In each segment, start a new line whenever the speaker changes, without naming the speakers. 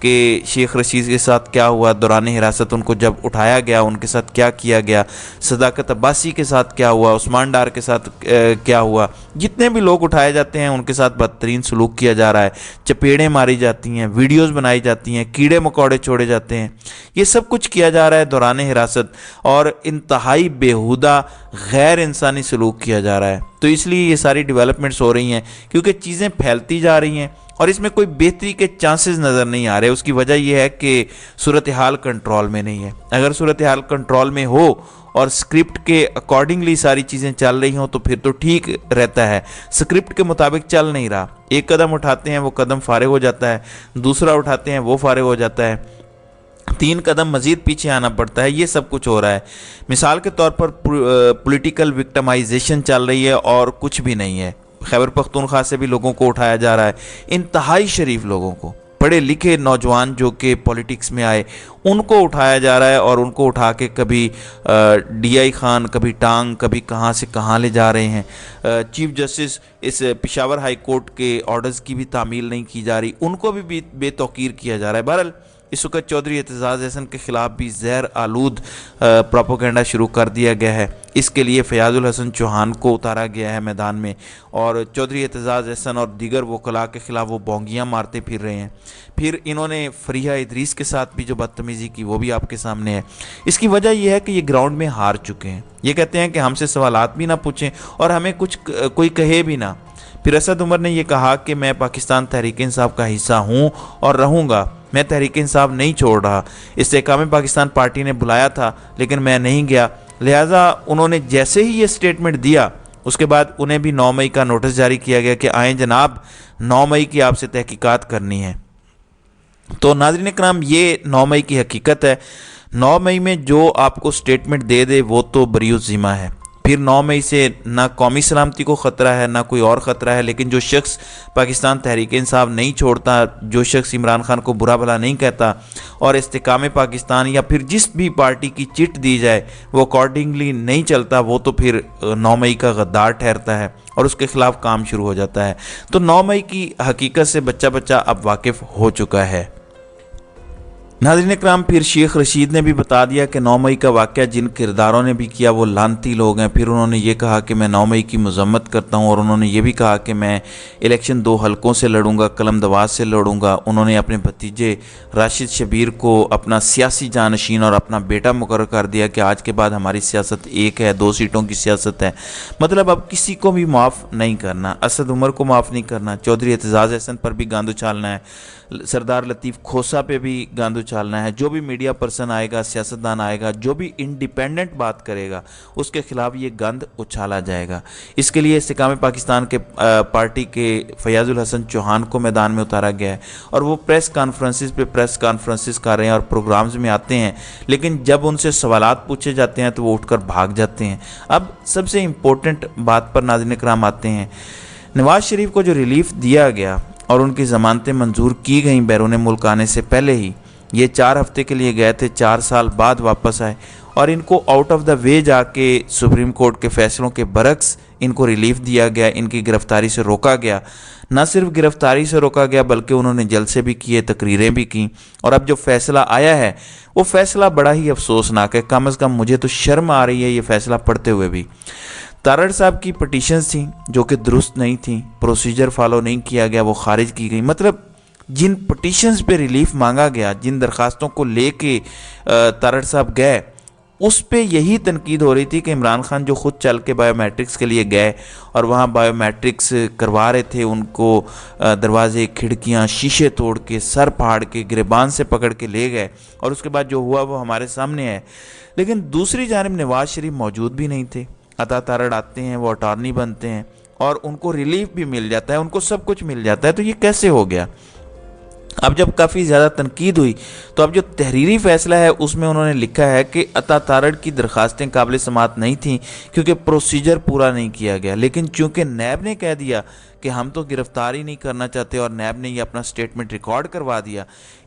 کہ شیخ رشید کے ساتھ کیا ہوا دوران حراست، ان کو جب اٹھایا گیا ان کے ساتھ کیا کیا گیا، صداقت عباسی کے ساتھ کیا ہوا، عثمان ڈار کے ساتھ کیا ہوا، جتنے بھی لوگ اٹھائے جاتے ہیں ان کے ساتھ بدترین سلوک کیا جا رہا ہے، چپیڑیں ماری جاتی ہیں، ویڈیوز بنائی جاتی ہیں، کیڑے مکوڑے چھوڑے جاتے ہیں، یہ سب کچھ کیا جا رہا ہے دوران حراست، اور انتہائی بیہودہ غیر انسانی سلوک کیا جا رہا ہے۔ تو اس لیے یہ ساری ڈیولپمنٹس ہو رہی ہیں کیونکہ چیزیں پھیلتی جا رہی ہیں اور اس میں کوئی بہتری کے چانسز نظر نہیں آ رہے۔ اس کی وجہ یہ ہے کہ صورتحال کنٹرول میں نہیں ہے۔ اگر صورتحال کنٹرول میں ہو اور سکرپٹ کے اکارڈنگلی ساری چیزیں چل رہی ہوں تو پھر تو ٹھیک رہتا ہے، سکرپٹ کے مطابق چل نہیں رہا، ایک قدم اٹھاتے ہیں وہ قدم فارغ ہو جاتا ہے، دوسرا اٹھاتے ہیں وہ فارغ ہو جاتا ہے، 3 قدم مزید پیچھے آنا پڑتا ہے، یہ سب کچھ ہو رہا ہے۔ مثال کے طور پر پولیٹیکل وکٹمائزیشن چل رہی ہے اور کچھ بھی نہیں ہے۔ خیبر پختونخوا سے بھی لوگوں کو اٹھایا جا رہا ہے، انتہائی شریف لوگوں کو، پڑھے لکھے نوجوان جو کہ پولیٹکس میں آئے ان کو اٹھایا جا رہا ہے، اور ان کو اٹھا کے کبھی ڈی آئی خان، کبھی ٹانگ، کبھی کہاں سے کہاں لے جا رہے ہیں۔ چیف جسٹس اس پشاور ہائی کورٹ کے آرڈرز کی بھی تعمیل نہیں کی جا رہی، ان کو بھی بے توقیر کیا جا رہا ہے۔ بہرحال اس وقت چودھری اعتزاز احسن کے خلاف بھی زہر آلود پروپیگنڈا شروع کر دیا گیا ہے۔ اس کے لیے فیاض الحسن چوہان کو اتارا گیا ہے میدان میں، اور چودھری اعتزاز احسن اور دیگر وکلاء کے خلاف وہ بونگیاں مارتے پھر رہے ہیں۔ پھر انہوں نے فریحہ ادریس کے ساتھ بھی جو بدتمیزی کی وہ بھی آپ کے سامنے ہے۔ اس کی وجہ یہ ہے کہ یہ گراؤنڈ میں ہار چکے ہیں، یہ کہتے ہیں کہ ہم سے سوالات بھی نہ پوچھیں اور ہمیں کچھ کوئی کہے بھی نہ۔ پھر اسد عمر نے یہ کہا کہ میں پاکستان تحریک انصاف کا حصہ ہوں اور رہوں گا، میں تحریک انصاف نہیں چھوڑ رہا، استحکام پاکستان پارٹی نے بلایا تھا لیکن میں نہیں گیا، لہٰذا انہوں نے جیسے ہی یہ سٹیٹمنٹ دیا اس کے بعد انہیں بھی 9 مئی کا نوٹس جاری کیا گیا کہ آئیں جناب 9 مئی کی آپ سے تحقیقات کرنی ہے۔ تو ناظرین کرام، یہ 9 مئی کی حقیقت ہے۔ 9 مئی میں جو آپ کو سٹیٹمنٹ دے دے وہ تو بری الذمہ ہے۔ پھر 9 مئی سے نہ قومی سلامتی کو خطرہ ہے نہ کوئی اور خطرہ ہے، لیکن جو شخص پاکستان تحریک انصاف نہیں چھوڑتا، جو شخص عمران خان کو برا بھلا نہیں کہتا اور استحکام پاکستان یا پھر جس بھی پارٹی کی چٹ دی جائے وہ اکارڈنگلی نہیں چلتا، وہ تو پھر 9 مئی کا غدار ٹھہرتا ہے اور اس کے خلاف کام شروع ہو جاتا ہے۔ تو 9 مئی کی حقیقت سے بچہ بچہ اب واقف ہو چکا ہے۔ ناظرین اکرام، پھر شیخ رشید نے بھی بتا دیا کہ 9 مئی کا واقعہ جن کرداروں نے بھی کیا وہ لعنتی لوگ ہیں۔ پھر انہوں نے یہ کہا کہ میں 9 مئی کی مذمت کرتا ہوں، اور انہوں نے یہ بھی کہا کہ میں الیکشن 2 حلقوں سے لڑوں گا، قلم دواز سے لڑوں گا۔ انہوں نے اپنے بھتیجے راشد شبیر کو اپنا سیاسی جانشین اور اپنا بیٹا مقرر کر دیا کہ آج کے بعد ہماری سیاست ایک ہے، 2 سیٹوں کی سیاست ہے، مطلب اب کسی کو بھی معاف نہیں کرنا، اسد عمر کو معاف نہیں کرنا، چودھری اعتزاز احسن پر بھی گاند اچھالنا ہے، سردار لطیف کھوسہ پہ بھی گاند اچھالنا ہے، جو بھی میڈیا پرسن آئے گا، سیاستدان آئے گا، جو بھی انڈیپینڈنٹ بات کرے گا اس کے خلاف یہ گند اچھالا جائے گا۔ اس کے لیے استحکام پاکستان کے پارٹی کے فیاض الحسن چوہان کو میدان میں اتارا گیا ہے، اور وہ پریس کانفرنسز پہ پریس کانفرنسز کر رہے ہیں اور پروگرامز میں آتے ہیں، لیکن جب ان سے سوالات پوچھے جاتے ہیں تو وہ اٹھ کر بھاگ جاتے ہیں۔ اب سب سے امپورٹنٹ بات پر ناظرین کرام آتے ہیں۔ نواز شریف کو جو ریلیف دیا گیا اور ان کی ضمانتیں منظور کی گئیں بیرون ملک آنے سے پہلے ہی، یہ 4 ہفتے کے لیے گئے تھے، 4 سال بعد واپس آئے، اور ان کو آؤٹ آف دا وے جا کے سپریم کورٹ کے فیصلوں کے برعکس ان کو ریلیف دیا گیا، ان کی گرفتاری سے روکا گیا۔ نہ صرف گرفتاری سے روکا گیا بلکہ انہوں نے جلسے بھی کیے، تقریریں بھی کیں، اور اب جو فیصلہ آیا ہے وہ فیصلہ بڑا ہی افسوسناک ہے۔ کم از کم مجھے تو شرم آ رہی ہے یہ فیصلہ پڑھتے ہوئے بھی۔ تارڑ صاحب کی پٹیشنز تھیں جو کہ درست نہیں تھیں، پروسیجر فالو نہیں کیا گیا، وہ خارج کی گئی۔ مطلب جن پٹیشنز پہ ریلیف مانگا گیا، جن درخواستوں کو لے کے تارڑ صاحب گئے، اس پہ یہی تنقید ہو رہی تھی کہ عمران خان جو خود چل کے بائیو میٹرکس کے لیے گئے اور وہاں بائیو میٹرکس کروا رہے تھے، ان کو دروازے، کھڑکیاں، شیشے توڑ کے، سر پھاڑ کے، گریبان سے پکڑ کے لے گئے، اور اس کے بعد جو ہوا وہ ہمارے سامنے ہے۔ لیکن دوسری جانب نواز شریف موجود بھی نہیں تھے۔ عطا تارڑ آتے ہیں، وہ اٹارنی بنتے ہیں اور ان کو ریلیف بھی مل جاتا ہے، ان کو سب کچھ مل جاتا ہے، تو یہ کیسے ہو گیا؟ اب جب کافی زیادہ تنقید ہوئی تو اب جو تحریری فیصلہ ہے اس میں انہوں نے لکھا ہے کہ عطا تارڑ کی درخواستیں قابل سماعت نہیں تھیں کیونکہ پروسیجر پورا نہیں کیا گیا، لیکن چونکہ نیب نے کہہ دیا کہ ہم تو گرفتاری نہیں کرنا چاہتے اور نیب نے یہ اپنا سٹیٹمنٹ ریکارڈ کروا دیا،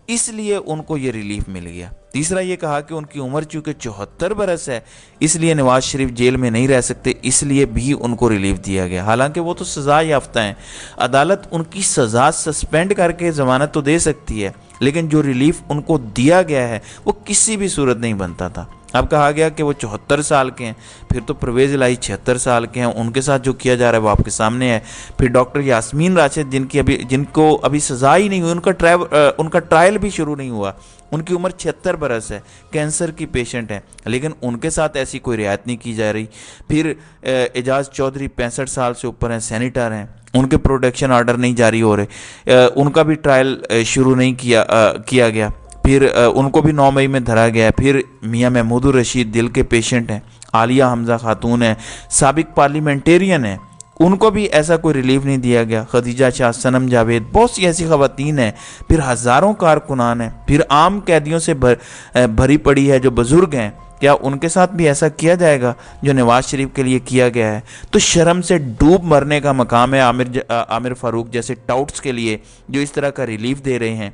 اس لیے ان کو یہ ریلیف مل گیا۔ تیسرا یہ کہا کہ ان کی عمر چونکہ 74 برس ہے اس لیے نواز شریف جیل میں نہیں رہ سکتے، اس لیے بھی ان کو ریلیف دیا گیا، حالانکہ وہ تو سزا یافتہ ہیں۔ عدالت ان کی سزا سسپینڈ کر کے ضمانت تو دے سکتی ہے، لیکن جو ریلیف ان کو دیا گیا ہے وہ کسی بھی صورت نہیں بنتا تھا۔ اب کہا گیا کہ وہ 74 سال کے ہیں، پھر تو پرویز الہی 76 سال کے ہیں، ان کے ساتھ جو کیا جا رہا ہے وہ آپ کے سامنے ہے۔ پھر ڈاکٹر یاسمین راشد جن کو ابھی سزا ہی نہیں ہوئی، ان کا ٹرائل بھی شروع نہیں ہوا، ان کی عمر 76 برس ہے، کینسر کی پیشنٹ ہیں، لیکن ان کے ساتھ ایسی کوئی رعایت نہیں کی جا رہی۔ پھر اعجاز چودھری 65 سال سے اوپر ہیں، سینیٹر ہیں، ان کے پروٹیکشن آرڈر نہیں جاری ہو رہے، ان کا بھی ٹرائل شروع نہیں کیا گیا، پھر ان کو بھی 9 مئی میں دھرا گیا ہے۔ پھر میاں محمود الرشید دل کے پیشنٹ ہیں، عالیہ حمزہ خاتون ہیں، سابق پارلیمنٹیرین ہیں، ان کو بھی ایسا کوئی ریلیف نہیں دیا گیا۔ خدیجہ شاہ، صنم جاوید، بہت سی ایسی خواتین ہیں، پھر ہزاروں کارکنان ہیں، پھر عام قیدیوں سے بھری پڑی ہے جو بزرگ ہیں، کیا ان کے ساتھ بھی ایسا کیا جائے گا جو نواز شریف کے لیے کیا گیا ہے؟ تو شرم سے ڈوب مرنے کا مقام ہے عامر فاروق جیسے ٹاؤٹس کے لیے جو اس طرح کا ریلیف دے رہے ہیں۔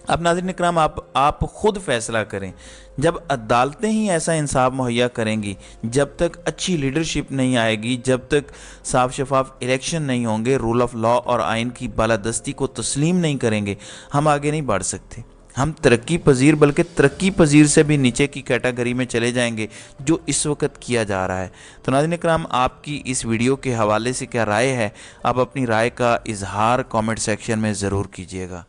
اب ناظرین اکرام، آپ خود فیصلہ کریں۔ جب عدالتیں ہی ایسا انصاف مہیا کریں گی، جب تک اچھی لیڈرشپ نہیں آئے گی، جب تک صاف شفاف الیکشن نہیں ہوں گے، رول آف لا اور آئین کی بالادستی کو تسلیم نہیں کریں گے، ہم آگے نہیں بڑھ سکتے۔ ہم ترقی پذیر بلکہ ترقی پذیر سے بھی نیچے کی کیٹیگری میں چلے جائیں گے جو اس وقت کیا جا رہا ہے۔ تو ناظرین اکرام، آپ کی اس ویڈیو کے حوالے سے کیا رائے ہے؟ آپ اپنی رائے کا اظہار کامنٹ سیکشن میں ضرور کیجیے گا۔